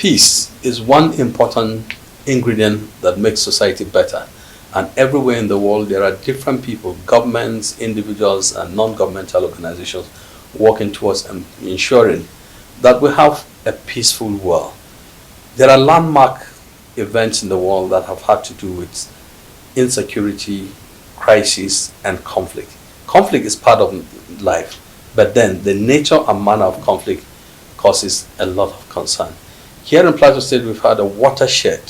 Peace is one important ingredient that makes society better. And everywhere in the world, there are different people, governments, individuals, and non-governmental organizations working towards ensuring that we have a peaceful world. There are landmark events in the world that have had to do with insecurity, crisis, and conflict. Conflict is part of life, but then the nature and manner of conflict causes a lot of concern. Here in Plateau State, we've had a watershed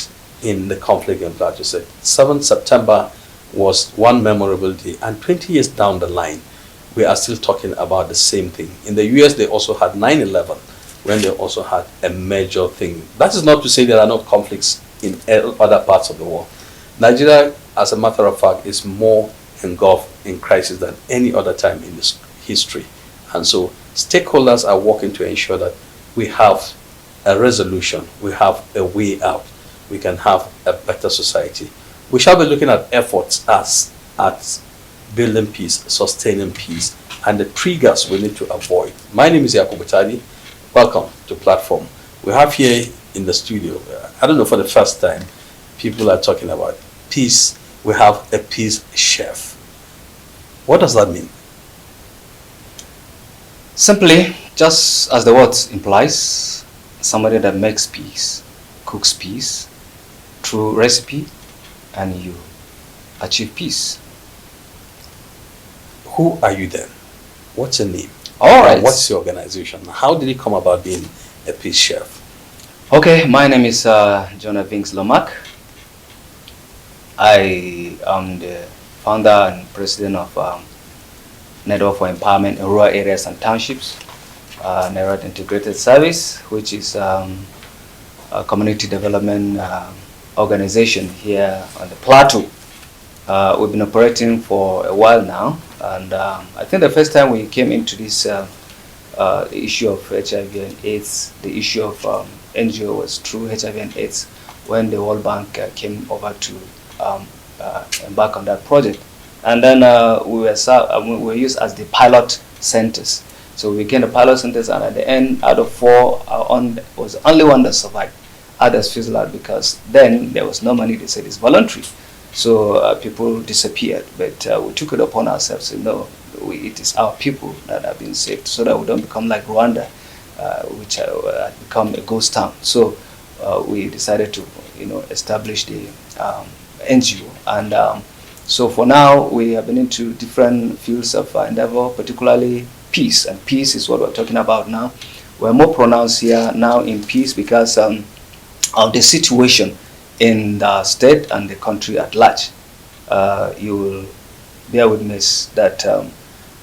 in the conflict in Plateau State. 7th September was one memorable day, and 20 years down the line, we are still talking about the same thing. In the US, they also had 9/11, when they also had a major thing. That is not to say there are no conflicts in other parts of the world. Nigeria, as a matter of fact, is more engulfed in crisis than any other time in this history. And so stakeholders are working to ensure that we have a resolution, we have a way out, we can have a better society. We shall be looking at efforts at building peace, sustaining peace, and the triggers we need to avoid. My name is Yakubu Taddy. Welcome to Platform. We have here in the studio, I don't know, for the first time, people are talking about peace. We have a peace chef. What does that mean? Simply, just as the word implies, somebody that makes peace, cooks peace through recipe, and you achieve peace. Who are you then? What's your name? All right. What's your organization? How did it come about being a peace chef? Okay, my name is Vings. I am the founder and president of Network for Empowerment in Rural Areas and Townships, Network Integrated Service, which is a community development organization here on the Plateau. We've been operating for a while now, and I think the first time we came into this issue of HIV and AIDS, the issue of NGO was through HIV and AIDS, when the World Bank came over to embark on that project. And then we were used as the pilot centers. So we became the pilot centers, and at the end, out of 4, was the only one that survived. Others fizzled out because then there was no money. They said it's voluntary. So people disappeared, but we took it upon ourselves to know it is our people that have been saved, so that we don't become like Rwanda, which had become a ghost town. So we decided to, establish the NGO, and so for now we have been into different fields of endeavor, particularly peace, and peace is what we're talking about now. We're more pronounced here now in peace because of the situation in the state and the country at large. You will bear witness that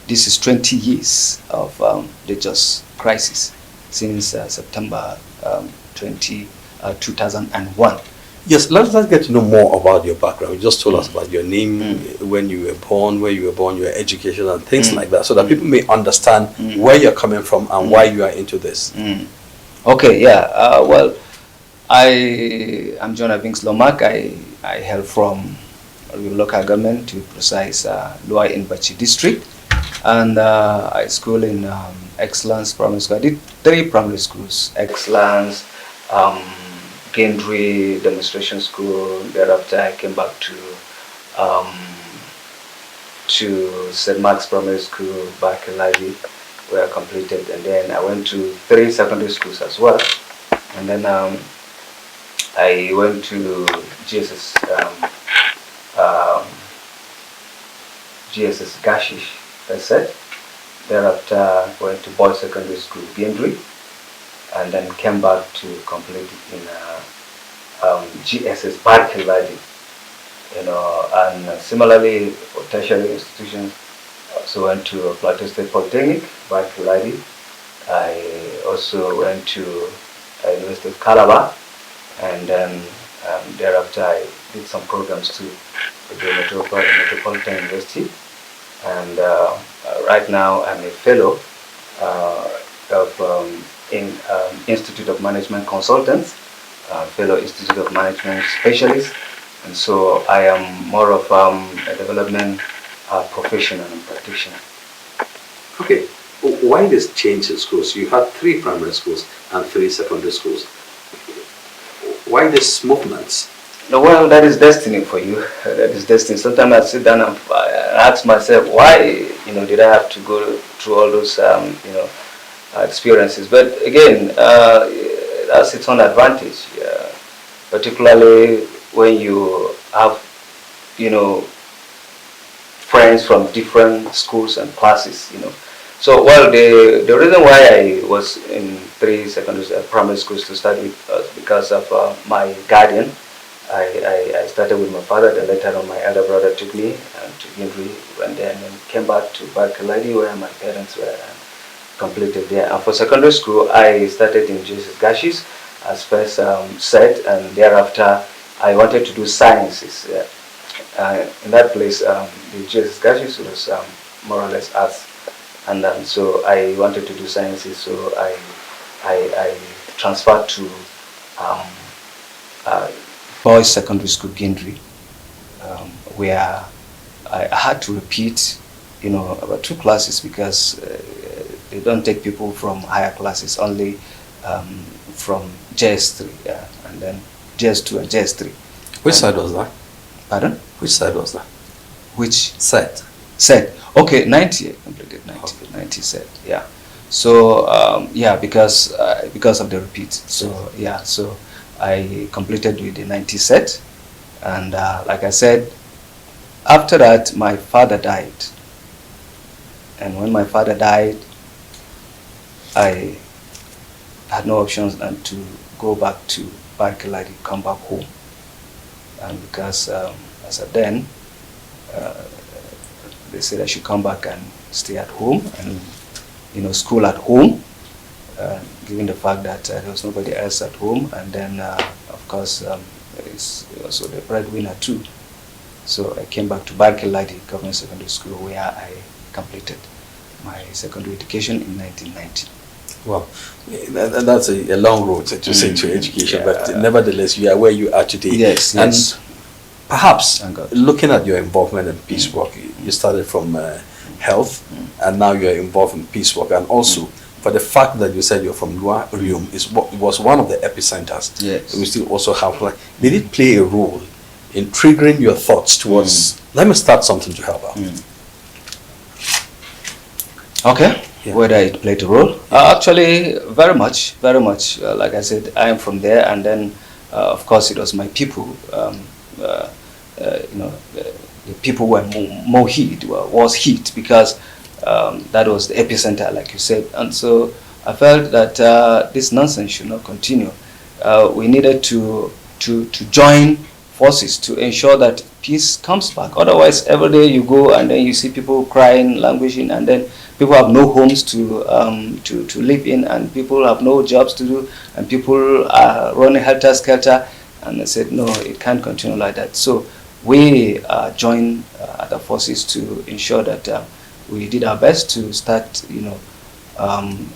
this is 20 years of the just crisis since September 2001. Yes, let's get to know more about your background. You just told us about your name, when you were born, where you were born, your education, and things like that, so that people may understand where you're coming from and why you are into this. Okay, yeah. Well, I am Vings. I hail from local government, to be precise, Lower Inbachi district, and I school in Excellence Primary School. I did 3 primary schools: Excellence, Gendry Demonstration School. Thereafter, I came back to St. Mark's Primary School back in Library, where I completed, and then I went to 3 secondary schools as well, and then I went to GSS Gashish, that's it. Thereafter, went to Boys Secondary School, Gendry, and then came back to complete it in GSS Barkeladi, and similarly for tertiary institutions, I also went to Plateau State Polytechnic, Barkeladi. I also went to University of Calabar, and then thereafter I did some programs to the Metropolitan University, and right now I'm a fellow of Institute of Management Consultants, fellow Institute of Management Specialist, and so I am more of a development professional and practitioner. Okay, why this change in schools? You had 3 primary schools and 3 secondary schools. Why this movement? No, well, that is destiny for you. That is destiny. Sometimes I sit down and I ask myself, why, did I have to go through all those, experiences? But again, that's its own advantage, particularly when you have, friends from different schools and classes, So, well, the reason why I was in three primary schools to study was because of my guardian. I started with my father, then later on my elder brother took me to Gindri, and then came back to Barkaladi where my parents were, and completed there. And for secondary school, I started in Jesus Gashis as first set, and thereafter I wanted to do sciences. In that place, the Jesus Gashis was more or less arts, and so I wanted to do sciences, so I transferred to boys secondary school Gindri, where I had to repeat about 2 classes because they don't take people from higher classes, only from JS3, and then JS2 and JS3. Which side was that? Pardon? Which side was that? Which set? Okay, 90. I completed 90. Okay. 90 set. Yeah. So because of the repeat. So so I completed with the 90 set, and like I said, after that my father died, and when my father died, I had no options than to go back to Barkaladi, come back home, and because as at then they said I should come back and stay at home and school at home, given the fact that there was nobody else at home, and then of course it's also the breadwinner too. So I came back to Barkaladi Government Secondary School, where I completed my secondary education in 1990. Well, that's a long road to say to education, but nevertheless you are where you are today. Yes, and yes. Perhaps looking at your involvement in peace work, you started from health, and now you are involved in peace work, and also for the fact that you said you're from Lua Rium, was one of the epicenters. Yes. We still also have, did it play a role in triggering your thoughts towards, let me start something to help out? Okay. Yeah. Whether it played a role? Actually, very much. Like I said, I am from there, and then of course it was my people. The people were more heat, was heat, because that was the epicenter, like you said. And so I felt that this nonsense should not continue. We needed to join forces to ensure that peace comes back. Otherwise, every day you go and then you see people crying, languishing, and then people have no homes to live in, and people have no jobs to do, and people are running helter-skelter. And I said, no, it can't continue like that. So we joined other forces to ensure that we did our best to start,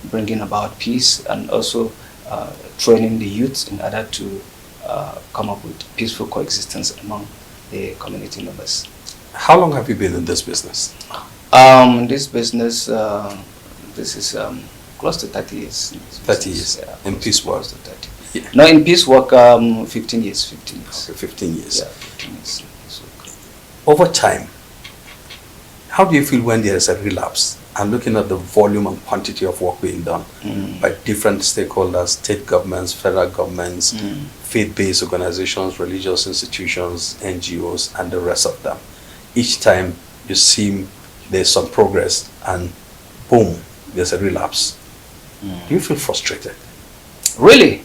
bringing about peace, and also training the youth in order to come up with peaceful coexistence among the community members. How long have you been in this business? This business, this is close to 30 years. 30 years in peace work? Close to 30. Yeah. No, in peace work, 15 years. 15 years. Okay, 15 years. Yeah, 15 years. Over time, how do you feel when there is a relapse, and looking at the volume and quantity of work being done by different stakeholders, state governments, federal governments, faith-based organizations, religious institutions, NGOs, and the rest of them? Each time you see there's some progress, and boom, there's a relapse. Do you feel frustrated? Really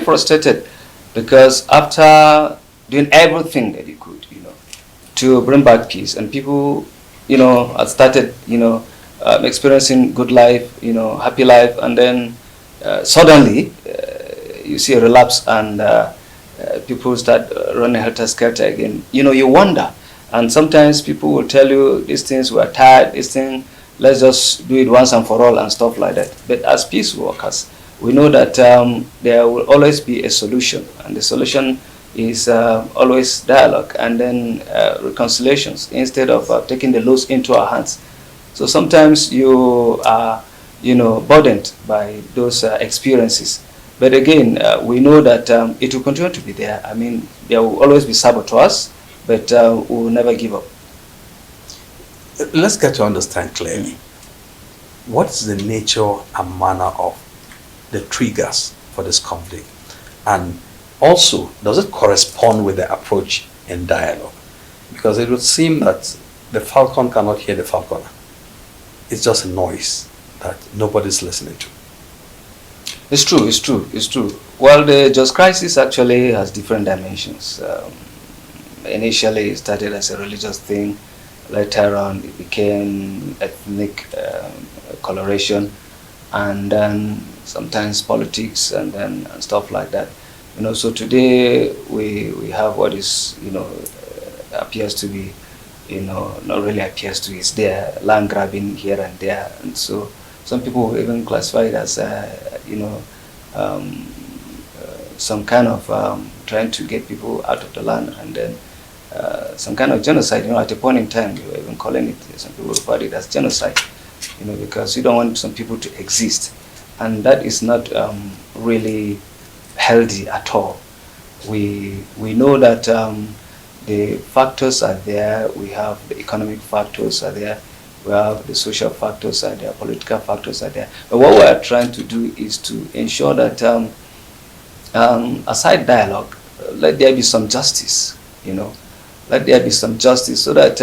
frustrated, because after doing everything that you could, to bring back peace, and people, had started, experiencing good life, happy life, and then suddenly you see a relapse, and people start running helter-skelter again. You wonder, and sometimes people will tell you these things, we're tired, this thing, let's just do it once and for all and stuff like that. But as peace workers, we know that there will always be a solution, and the solution is always dialogue, and then reconciliations, instead of taking the laws into our hands. So sometimes you are, burdened by those experiences, But again, we know that it will continue to be there. I mean, there will always be saboteurs, but we will never give up. Let's get to understand clearly. What is the nature and manner of the triggers for this conflict? And also, does it correspond with the approach in dialogue? Because it would seem that the falcon cannot hear the falconer. It's just a noise that nobody's listening to. It's true. Well, the just crisis actually has different dimensions. Initially, it started as a religious thing. Later on, it became ethnic coloration, and then sometimes politics, and then and stuff like that. So today we have what is appears to be, not really appears to be. It's there, land grabbing here and there, and so some people will even classify it as some kind of trying to get people out of the land, and then some kind of genocide. At a point in time, you were even calling it, some people refer it as genocide, because you don't want some people to exist, and that is not really healthy at all. We know that the factors are there. We have the economic factors are there. We have the social factors are there. Political factors are there. But what we are trying to do is to ensure that aside dialogue, let there be some justice. Let there be some justice so that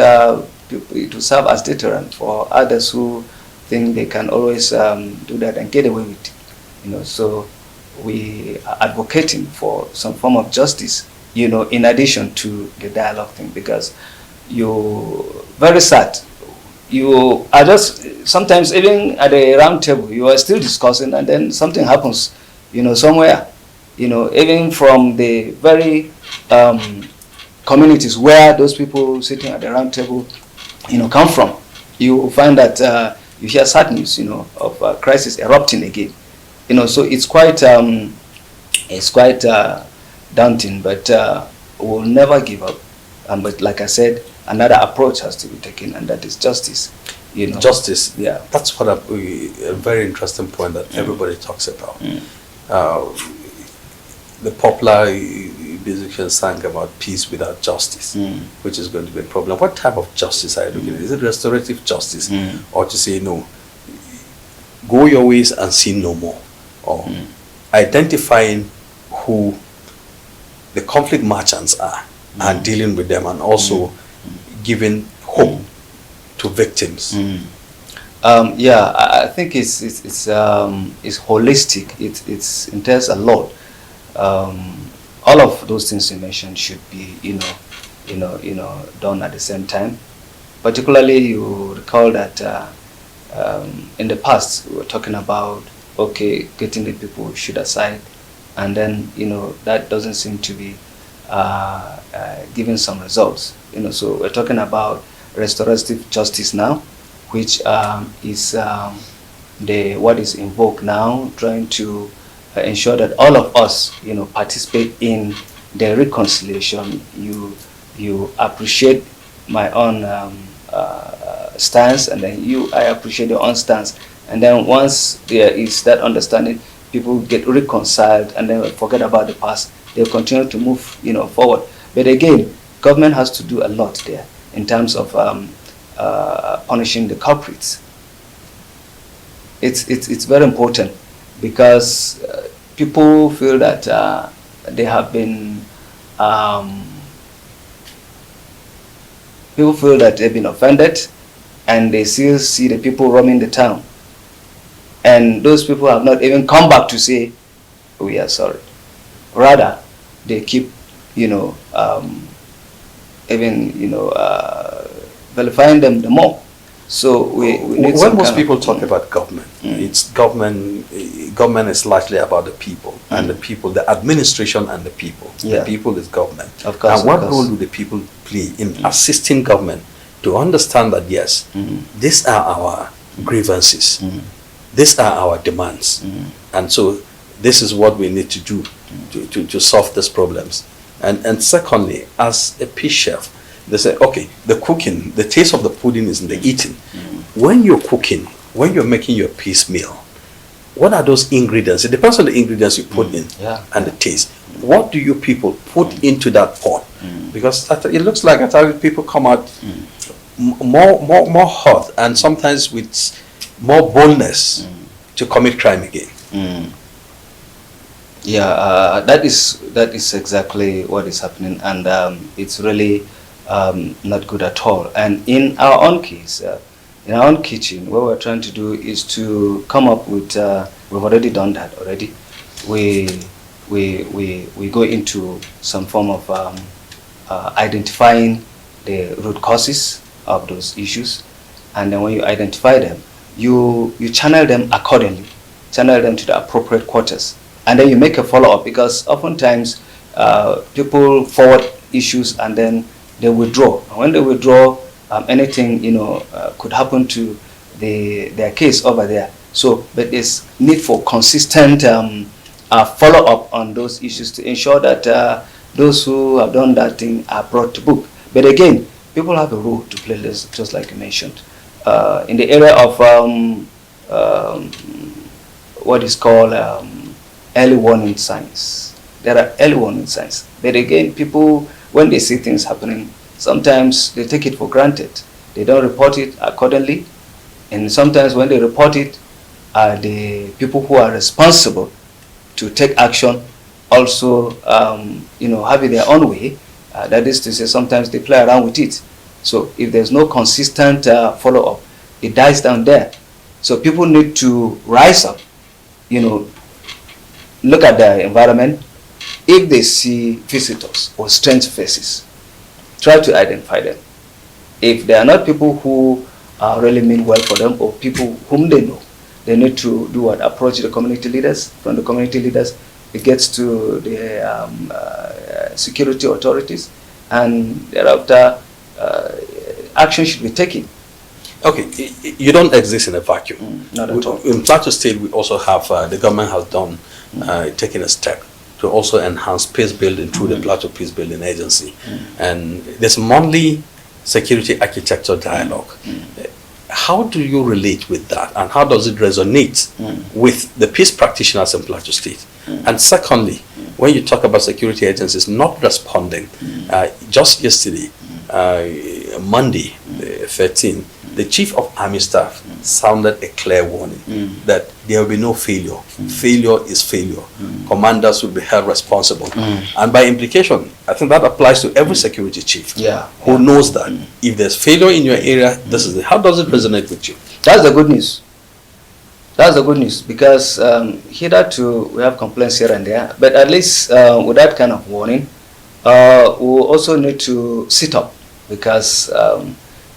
it will serve as deterrent for others who think they can always do that and get away with it. So we are advocating for some form of justice, in addition to the dialogue thing, because you're very sad. You are just, sometimes even at a round table, you are still discussing, and then something happens, somewhere, even from the very communities where those people sitting at the round table, come from. You find that you hear sad news, of a crisis erupting again. So it's quite daunting, but we'll never give up. But like I said, another approach has to be taken, and that is justice. Justice. Yeah. That's what a very interesting point that everybody talks about. The popular musician sang about peace without justice, which is going to be a problem. What type of justice are you looking at? Is it restorative justice, or to say no, go your ways and sin no more, or identifying who the conflict merchants are and dealing with them, and also giving hope to victims? I think it's holistic. It entails a lot. All of those things you mentioned should be, done at the same time. Particularly, you recall that in the past we were talking about getting the people shoot aside, and then that doesn't seem to be giving some results. So we're talking about restorative justice now, which is what is invoked now, trying to ensure that all of us, participate in the reconciliation. You appreciate my own stance, and then I appreciate your own stance, and then once there is that understanding, people get reconciled, and then forget about the past. They'll continue to move, forward. But again, government has to do a lot there in terms of punishing the culprits. It's very important, because people feel that they have been people feel that they've been offended, and they still see the people roaming the town, and those people have not even come back to say we are sorry. Rather, they keep vilifying them the more. So we need when most people talk about government, it's government is largely about the people, and the people, the administration and the people. The people is government. Of course. And what role do the people play in assisting government to understand that, yes, these are our grievances, these are our demands, and so this is what we need to do to solve these problems. And secondly, as a peace chef, they say, okay, the cooking, the taste of the pudding is in the eating. When you're cooking, when you're making your peace meal, what are those ingredients? It depends on the ingredients you put in and the taste. What do you people put into that pot? Because it looks like at times people come out more hot and sometimes with more boldness to commit crime again. Yeah, that is exactly what is happening, and it's really not good at all. And in our own case, in our own kitchen, what we're trying to do is to come up with. We've already done that already. We go into some form of identifying the root causes of those issues, and then when you identify them, you channel them accordingly, channel them to the appropriate quarters, and then you make a follow-up, because oftentimes people forward issues and then they withdraw. And when they withdraw, anything could happen to their case over there. So, but there's need for consistent follow-up on those issues to ensure that those who have done that thing are brought to book. But again, people have a role to play, just like you mentioned. In the area of what is called early warning signs. There are early warning signs. But again, people, when they see things happening, sometimes they take it for granted. They don't report it accordingly. And sometimes when they report it, the people who are responsible to take action also have it their own way. That is to say, sometimes they play around with it. So if there's no consistent follow-up, it dies down there. So people need to rise up, look at their environment. If they see visitors or strange faces, try to identify them. If they are not people who really mean well for them, or people whom they know, they need to do what? Approach the community leaders. From the community leaders, it gets to the security authorities, and thereafter action should be taken. Okay, you don't exist in a vacuum. Not at all. In Plateau State, we also have, the government has done, taken a step to also enhance peace building through the Plateau Peace Building Agency. And there's monthly security architecture dialogue. How do you relate with that, and how does it resonate with the peace practitioners in Plateau State? And secondly, when you talk about security agencies not responding, just yesterday, Monday, the 13th, the Chief of Army Staff sounded a clear warning that there will be no failure. Failure is failure. Commanders will be held responsible. And by implication, I think that applies to every security chief who knows that if there's failure in your area, this is it. How does it resonate with you? That's the good news. That's the good news, because hitherto we have complaints here and there, but at least with that kind of warning, we also need to sit up, because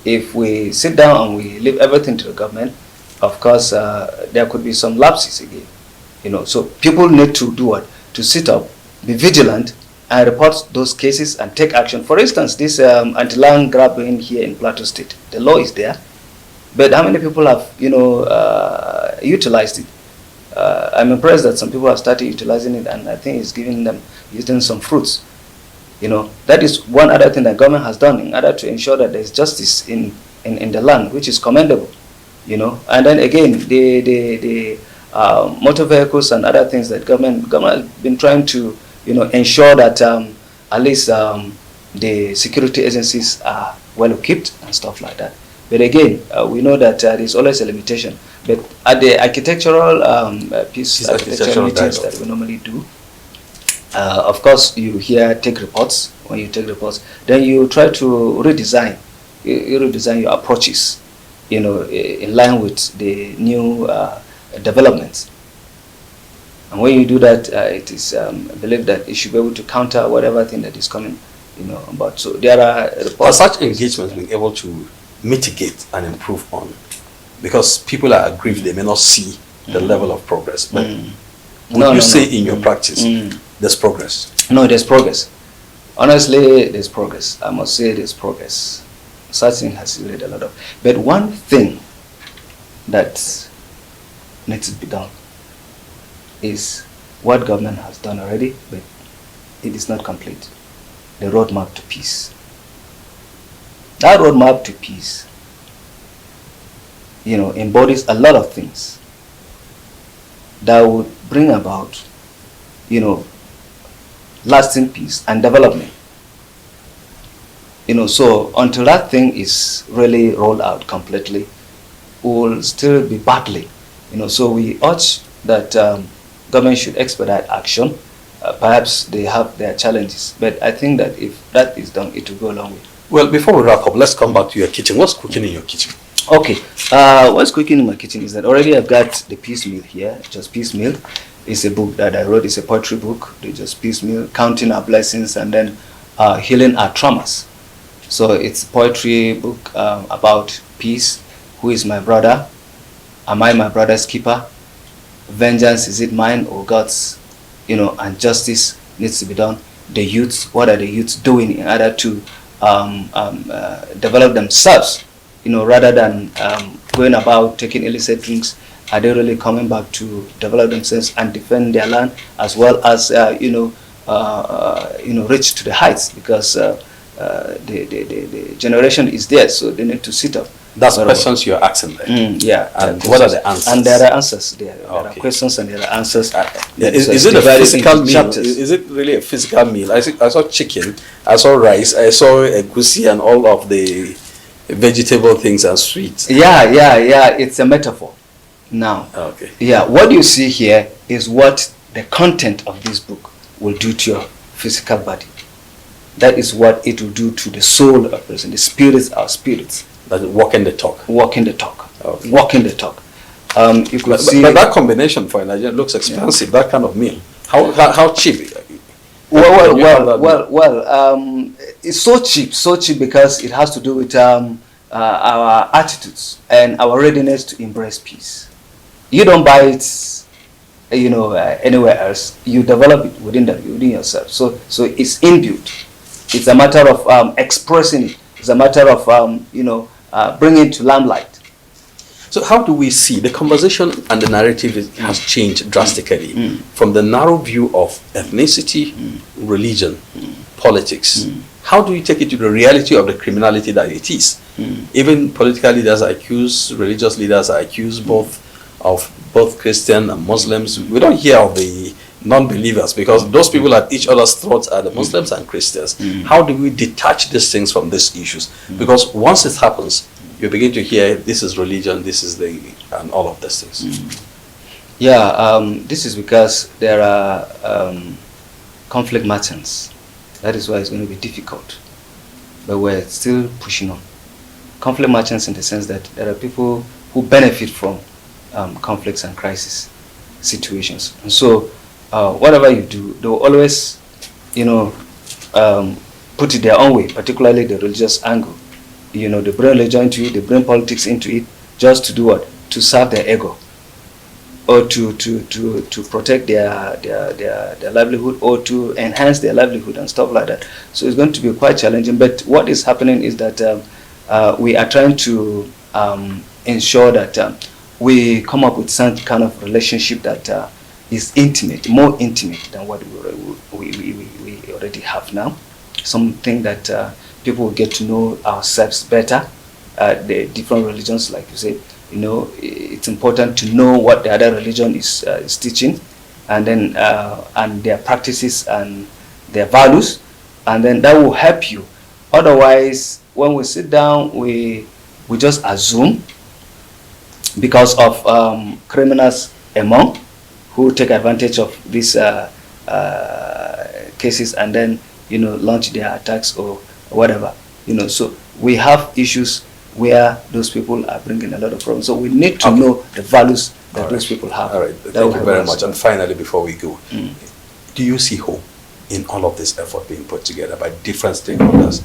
if we sit down and we leave everything to the government, of course, there could be some lapses again. So people need to do what? To sit up, be vigilant, and report those cases and take action. For instance, this anti-land grabbing here in Plateau State, the law is there, but how many people have, utilized it? I'm impressed that some people have started utilizing it, and I think it's giving some fruits. That is one other thing that government has done in order to ensure that there's justice in the land, which is commendable. And then again, the motor vehicles and other things that government has been trying to ensure that at least the security agencies are well equipped and stuff like that. But again, we know that there's always a limitation. But at the architectural peace architectural meetings that we normally do, of course, you take reports. When you take reports, then you try to redesign. You redesign your approaches, in line with the new developments. And when you do that, it is believed that it should be able to counter whatever thing that is coming, about. So there are reports. Are such engagements being able to mitigate and improve on? Because people are aggrieved, they may not see the level of progress. But would you say in your practice, there's progress? No, there's progress. Honestly, there's progress. I must say there's progress. Such thing has really a lot of. But one thing that needs to be done is what government has done already, but it is not complete. The roadmap to peace. That roadmap to peace, embodies a lot of things. that would bring about, you know, lasting peace and development. You know, so until that thing is really rolled out completely, we'll still be battling. You know, so we urge that government should expedite action. Perhaps they have their challenges, but I think that if that is done, it will go a long way. Well, before we wrap up, let's come back to your kitchen. What's cooking in your kitchen? Okay, what's cooking in my kitchen is that already I've got the Peace Meal here. Just Peace Meal. It's a book that I wrote. It's a poetry book. The Just Peace Meal, counting our blessings and then healing our traumas. So it's a poetry book about peace. Who is my brother? Am I my brother's keeper? Vengeance, is it mine or God's? You know, and justice needs to be done. The youths, what are the youths doing in order to develop themselves? You know, rather than going about taking illicit drinks, are they really coming back to develop themselves and defend their land, as well as reach to the heights? Because the generation is there, so they need to sit up. That's questions you're asking there. Yeah. And what are the answers? And there are answers there. There are questions and there are answers. Is it a physical meal? Is it really a physical meal? I saw chicken, I saw rice, I saw egusi and all of the vegetable things and sweets. Yeah. It's a metaphor. Now, okay. Yeah, what you see here is what the content of this book will do to your physical body. That is what it will do to the soul of a person. The spirits are spirits. That walking the talk. Walking the talk. Okay. Walking the talk. You could see. But that combination for a Nigerian looks expensive. Yeah. That kind of meal. How cheap? Well. It's so cheap because it has to do with our attitudes and our readiness to embrace peace. You don't buy it, anywhere else. You develop it within yourself. So it's inbuilt. It's a matter of expressing it. It's a matter of bringing it to limelight. So how do we see the conversation and the narrative has changed drastically from the narrow view of ethnicity, religion, politics? How do we take it to the reality of the criminality that it is? Even political leaders are accused, religious leaders are accused both Christian and Muslims. We don't hear of the non-believers because those people at each other's throats are the Muslims and Christians. How do we detach these things from these issues? Because once it happens, you begin to hear this is religion, this is and all of these things. This is because there are conflict margins. That is why it's going to be difficult. But we're still pushing on. Conflict margins in the sense that there are people who benefit from conflicts and crisis situations. And so whatever you do, they'll always, put it their own way, particularly the religious angle. They bring religion into it, they bring politics into it, just to do what? To serve their ego, or to protect their livelihood, or to enhance their livelihood and stuff like that. So it's going to be quite challenging. But what is happening is that we are trying to ensure that we come up with some kind of relationship that is intimate, more intimate than what we already have now. Something that people will get to know ourselves better. The different religions, like you said, it's important to know what the other religion is teaching, and then and their practices and their values, and then that will help you. Otherwise, when we sit down, we just assume, because of criminals among who take advantage of these cases and then launch their attacks or whatever. So we have issues where those people are bringing a lot of problems. So we need to know the values that those people have. All right, thank you very much. And finally, before we go, do you see hope in all of this effort being put together by different stakeholders?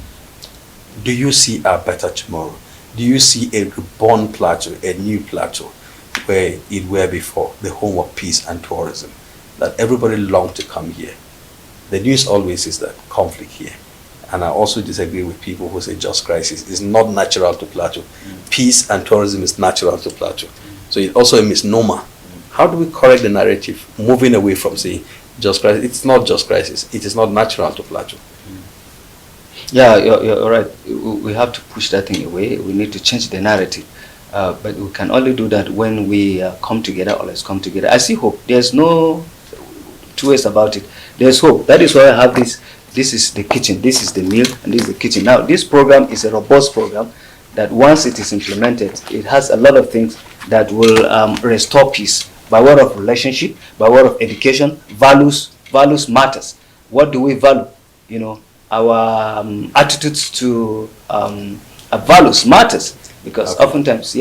Do you see a better tomorrow? Do you see a reborn Plateau, a new Plateau, where it were before, the home of peace and tourism, that everybody longed to come here? The news always is that conflict here. And I also disagree with people who say just crisis is not natural to Plateau. Peace and tourism is natural to Plateau. So it's also a misnomer. How do we correct the narrative, moving away from saying just crisis? It's not just crisis. It is not natural to Plateau. Yeah, you're right. We have to push that thing away. We need to change the narrative. but we can only do that when we come together. Or let's come together. I see hope. There's no two ways about it. There's hope. That is why I have this. This is the kitchen. This is the meal, and this is the kitchen. Now, this program is a robust program that once it is implemented, it has a lot of things that will restore peace by word of relationship, by word of education. Values matters. What do we value? You know, our attitudes to values matters, because oftentimes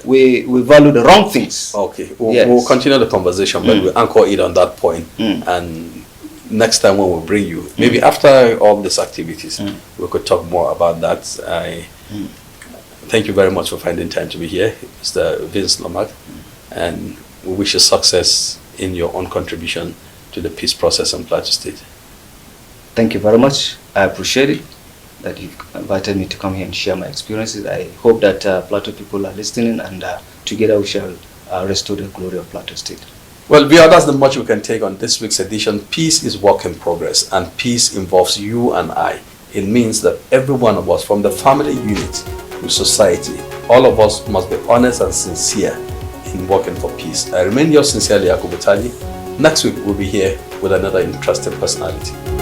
we value the wrong things. Okay, we'll continue the conversation, but we'll anchor it on that point. And next time when we bring you, maybe after all these activities, we could talk more about that. I thank you very much for finding time to be here, Mr. Vings Lomak, and we wish you success in your own contribution to the peace process in Plateau State. Thank you very much. I appreciate it that you've invited me to come here and share my experiences. I hope that Plateau people are listening, and together we shall restore the glory of Plateau State. Well, Bia, that's the much we can take on this week's edition. Peace is work in progress, and peace involves you and I. It means that every one of us, from the family unit to society, all of us must be honest and sincere in working for peace. I remain yours sincerely, Yakubu Taddy. Next week, we'll be here with another interesting personality.